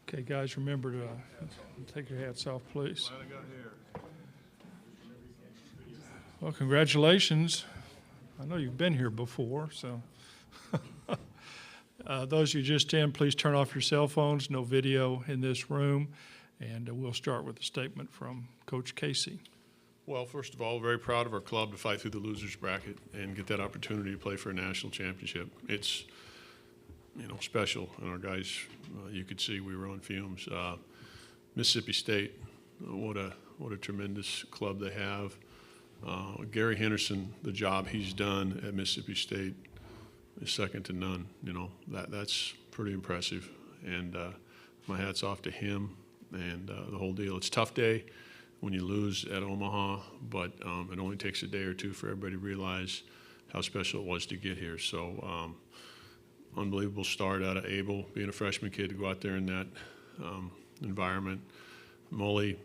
Okay, guys, remember to take your hats off, please. Well, congratulations. I know you've been here before, so. Those of you just in, please turn off your cell phones. No video in this room. And we'll start with a statement from Coach Casey. Well, first of all, very proud of our club to fight through the losers bracket and get that opportunity to play for a national championship. It's, special. And our guys, you could see we were on fumes. Mississippi State, what a tremendous club they have. Gary Henderson, the job he's done at Mississippi State is second to none. That's pretty impressive. And my hat's off to him and the whole deal. It's a tough day when you lose at Omaha, but it only takes a day or two for everybody to realize how special it was to get here. So unbelievable start out of Abel, being a freshman kid, to go out there in that environment. Mully,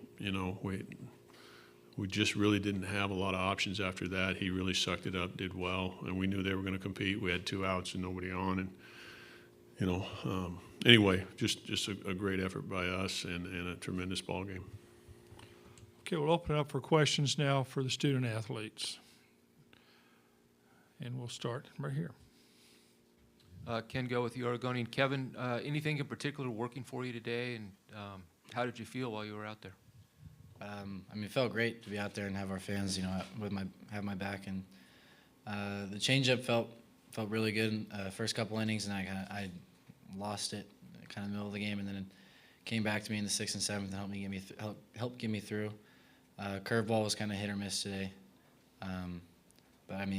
we just really didn't have a lot of options after that. He really sucked it up, did well, and we knew they were going to compete. We had 2 outs and nobody on, and anyway, just a great effort by us and a tremendous ball game. Okay, we'll open it up for questions now for the student athletes, and we'll start right here. Ken, go with the Oregonian. Kevin, anything in particular working for you today, and how did you feel while you were out there? It felt great to be out there and have our fans, have my back, and the changeup felt really good. First couple innings, and I lost it kind of in the middle of the game, and then it came back to me in the 6th and 7th and helped get me through. Curveball was kind of hit or miss today, but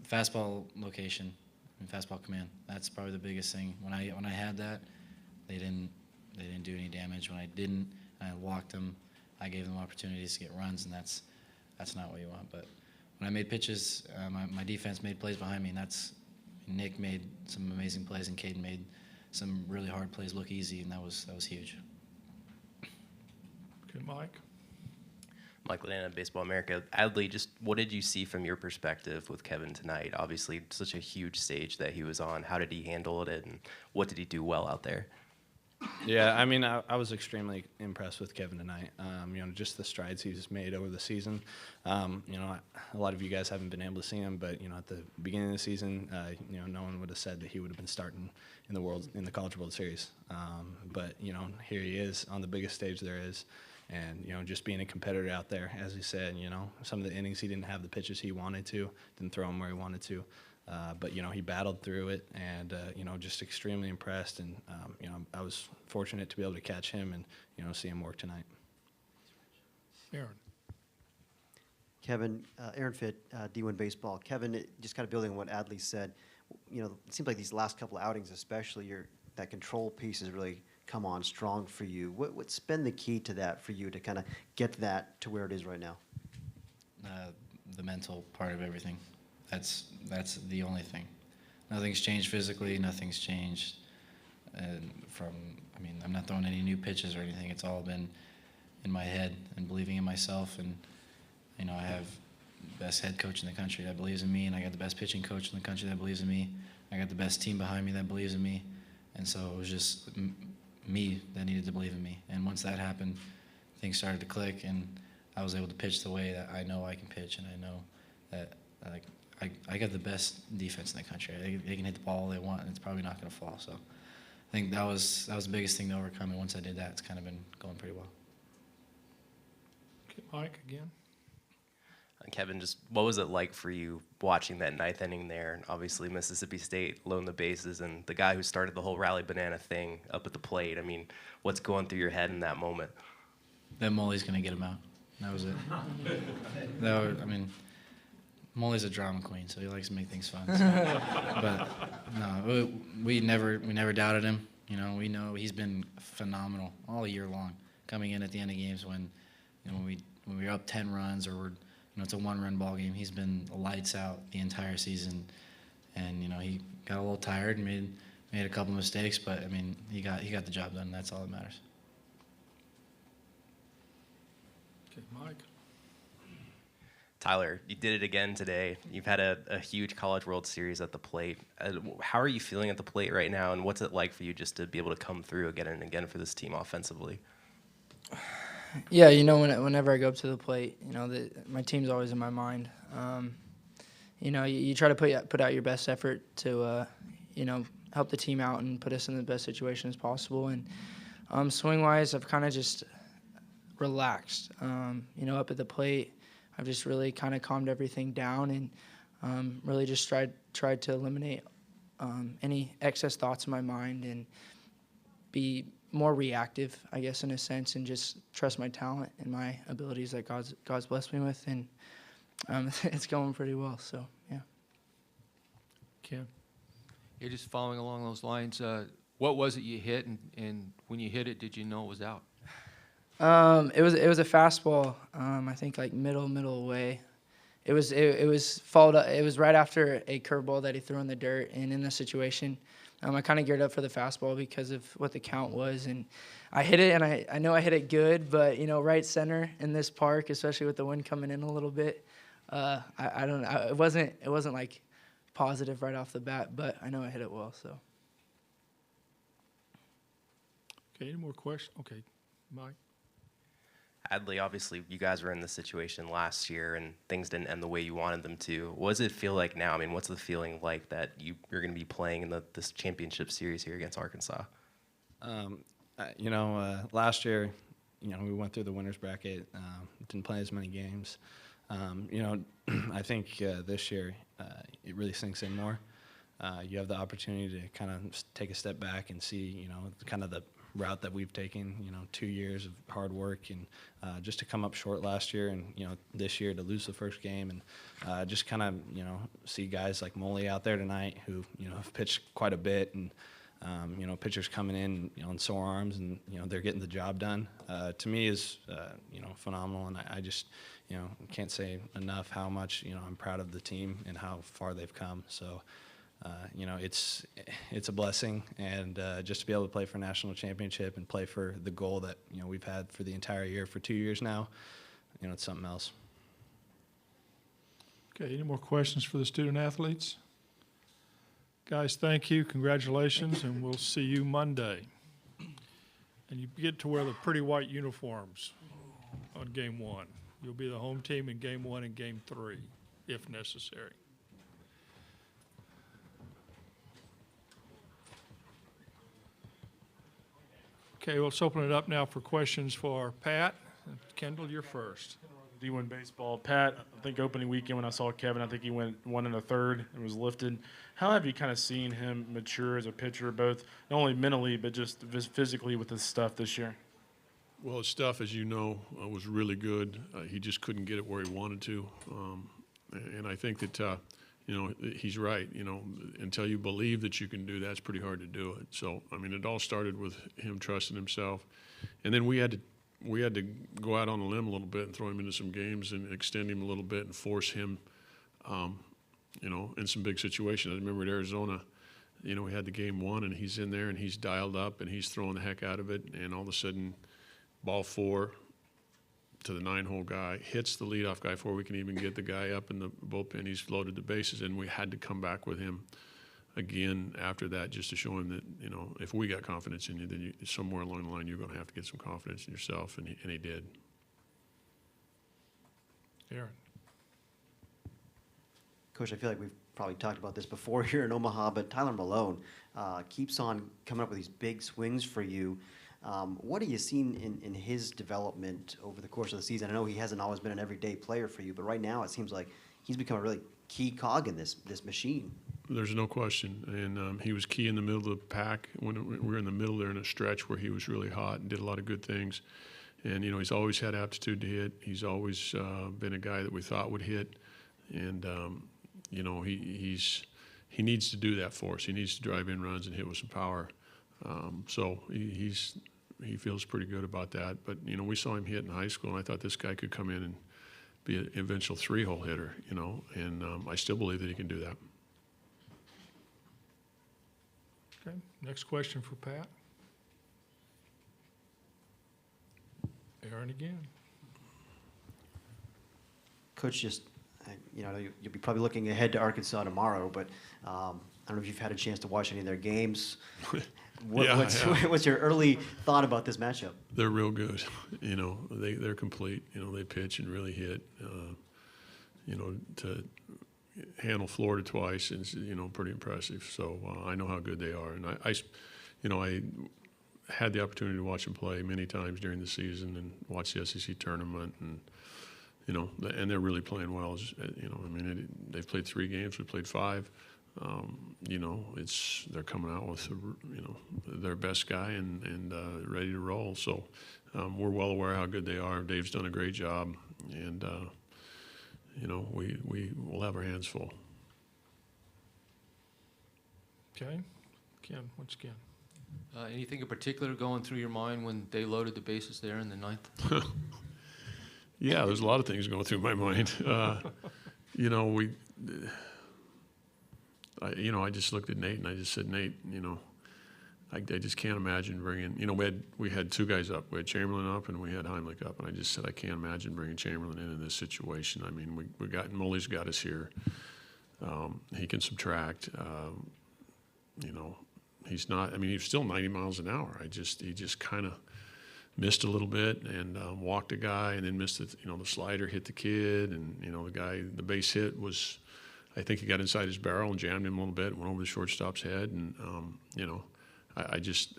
fastball location and fastball command, that's probably the biggest thing. When I had that, they didn't do any damage. When I didn't, I walked them. I gave them opportunities to get runs, and that's not what you want. But when I made pitches, my defense made plays behind me, and Nick made some amazing plays, and Caden made some really hard plays look easy, and that was huge. Okay, Mike. Mike Lanana, Baseball America. Adley, just what did you see from your perspective with Kevin tonight? Obviously, such a huge stage that he was on. How did he handle it, and what did he do well out there? Yeah, I was extremely impressed with Kevin tonight. Just the strides he's made over the season. A lot of you guys haven't been able to see him, but at the beginning of the season, no one would have said that he would have been starting in the College World Series. But here he is on the biggest stage there is, and just being a competitor out there. As he said, some of the innings he didn't have the pitches he wanted to, didn't throw them where he wanted to. But he battled through it, and just extremely impressed. And I was fortunate to be able to catch him and see him work tonight. Aaron. Kevin, Aaron Fitt, D1 Baseball. Kevin, just kind of building on what Adley said, it seems like these last couple of outings, especially, that control piece has really come on strong for you. What's been the key to that for you to kind of get that to where it is right now? The mental part of everything. That's the only thing. Nothing's changed physically. Nothing's changed. I'm not throwing any new pitches or anything. It's all been in my head and believing in myself. And I have the best head coach in the country that believes in me, and I got the best pitching coach in the country that believes in me. I got the best team behind me that believes in me. And so it was just me that needed to believe in me. And once that happened, things started to click, and I was able to pitch the way that I know I can pitch, and I know that I got the best defense in the country. They can hit the ball all they want, and it's probably not going to fall. So I think that was the biggest thing to overcome, and once I did that, it's kind of been going pretty well. Okay, Mike again. Kevin, just what was it like for you watching that 9th inning there? And obviously, Mississippi State loaned the bases, and the guy who started the whole rally banana thing up at the plate. What's going through your head in that moment? That Mully's going to get him out. That was it. Mully's a drama queen, so he likes to make things fun. So. But no, we never doubted him. We know he's been phenomenal all year long. Coming in at the end of games when we were up 10 runs or it's a 1-run ball game, he's been lights out the entire season. And he got a little tired and made a couple mistakes, but he got the job done. And that's all that matters. Okay, Mike. Tyler, you did it again today. You've had a huge College World Series at the plate. How are you feeling at the plate right now, and what's it like for you just to be able to come through again and again for this team offensively? Yeah, you know, whenever I go up to the plate, you know, my team's always in my mind. You know, you try to put out your best effort to, you know, help the team out and put us in the best situation as possible. And swing-wise, I've kind of just relaxed. You know, up at the plate, I've just really kind of calmed everything down and really just tried to eliminate any excess thoughts in my mind and be more reactive, I guess, in a sense, and just trust my talent and my abilities that God's blessed me with, and it's going pretty well. So yeah. Ken? Yeah, just following along those lines, what was it you hit, and when you hit it, did you know it was out? It was a fastball. I think like middle away. It was followed up. It was right after a curveball that he threw in the dirt, and in this situation, I kind of geared up for the fastball because of what the count was, and I hit it, and I know I hit it good, but you know, right center in this park, especially with the wind coming in a little bit, I don't know. It wasn't like positive right off the bat, but I know I hit it well. So. Okay, any more questions? Okay, Mike? Adley, obviously, you guys were in this situation last year, and things didn't end the way you wanted them to. What does it feel like now? I mean, what's the feeling like that you're going to be playing in this championship series here against Arkansas? You know, last year, you know, we went through the winners bracket, didn't play as many games. You know, I think this year it really sinks in more. You have the opportunity to kind of take a step back and see, you know, kind of the route that we've taken, you know, 2 years of hard work, and just to come up short last year, and, you know, this year to lose the first game, and just kind of, you know, see guys like Moley out there tonight who, you know, have pitched quite a bit, and, you know, pitchers coming in, you know, on sore arms, and, you know, they're getting the job done, to me is, you know, phenomenal, and I just, you know, can't say enough how much, you know, I'm proud of the team and how far they've come. So, you know, it's a blessing, and just to be able to play for a national championship and play for the goal that, you know, we've had for the entire year for 2 years now, you know, it's something else. Okay, any more questions for the student athletes? Guys, thank you, congratulations, and we'll see you Monday. And you get to wear the pretty white uniforms on game one. You'll be the home team in game one and game three, if necessary. Okay, let's open it up now for questions for Pat. Kendall, you're first. D1 baseball. Pat, I think opening weekend when I saw Kevin, I think he went 1 1/3 and was lifted. How have you kind of seen him mature as a pitcher, both not only mentally but just physically with his stuff this year? Well, his stuff, as you know, was really good. He just couldn't get it where he wanted to. And I think that, you know, he's right. You know, until you believe that you can do that, it's pretty hard to do it. So, I mean, it all started with him trusting himself. And then we had to go out on a limb a little bit and throw him into some games and extend him a little bit and force him, you know, in some big situations. I remember at Arizona, you know, we had the game one, and he's in there, and he's dialed up, and he's throwing the heck out of it, and all of a sudden, ball 4 to the 9-hole guy, hits the leadoff guy before we can even get the guy up in the bullpen. He's loaded the bases, and we had to come back with him again after that just to show him that, you know, if we got confidence in you, then somewhere along the line you're going to have to get some confidence in yourself, and he did. Aaron. Coach, I feel like we've probably talked about this before here in Omaha, but Tyler Malone keeps on coming up with these big swings for you. What have you seen in his development over the course of the season? I know he hasn't always been an everyday player for you, but right now it seems like he's become a really key cog in this machine. There's no question. And he was key in the middle of the pack when we were in the middle there in a stretch where he was really hot and did a lot of good things. And, you know, he's always had aptitude to hit. He's always been a guy that we thought would hit. And, you know, he needs to do that for us. He needs to drive in runs and hit with some power. So he feels pretty good about that. But, you know, we saw him hit in high school, and I thought this guy could come in and be an eventual 3-hole hitter, you know, and I still believe that he can do that. Okay, next question for Pat. Aaron again. Coach, just you know, you'll be probably looking ahead to Arkansas tomorrow, but I don't know if you've had a chance to watch any of their games. What's your early thought about this matchup? They're real good. You know, they're complete. You know, they pitch and really hit. You know, to handle Florida twice is, you know, pretty impressive. So I know how good they are, and I had the opportunity to watch them play many times during the season and watch the SEC tournament, and you know, and they're really playing well. You know, I mean, they've played 3 games. We played 5. You know, they're coming out with you know, their best guy and ready to roll. So we're well aware how good they are. Dave's done a great job, and you know, we will have our hands full. Okay. Ken, what's Ken? Anything in particular going through your mind when they loaded the bases there in the 9th? Yeah, there's a lot of things going through my mind. You know, I just looked at Nate and I just said, Nate, you know, I just can't imagine bringing, you know, we had 2 guys up. We had Chamberlain up and we had Heimlich up, and I just said I can't imagine bringing Chamberlain in this situation. I mean, Mully's got us here. He can subtract. You know, he's not. I mean, he's still 90 miles an hour. He just kind of missed a little bit and walked a guy, and then missed it. You know, the slider hit the kid, and you know, the base hit was, I think he got inside his barrel and jammed him a little bit, went over the shortstop's head, and you know, I just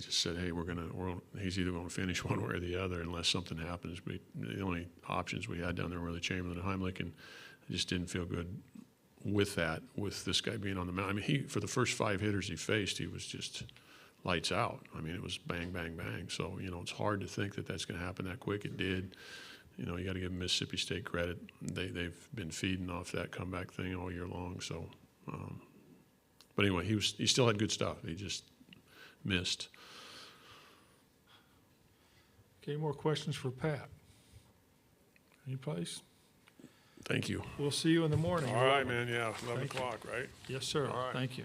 said, hey, he's either going to finish one way or the other unless something happens. The only options we had down there were the Chamberlain and Heimlich, and I just didn't feel good with that, with this guy being on the mound. I mean, for the first 5 hitters he faced, he was just lights out. I mean, it was bang, bang, bang. So, you know, it's hard to think that that's going to happen that quick. It did. You know, you got to give Mississippi State credit. They've been feeding off that comeback thing all year long. So, but anyway, he still had good stuff. He just missed. Okay, any more questions for Pat? Any place? Thank you. We'll see you in the morning. All right, man. Yeah, 11 Thank you. o'clock, right? Yes, sir. All right. Thank you.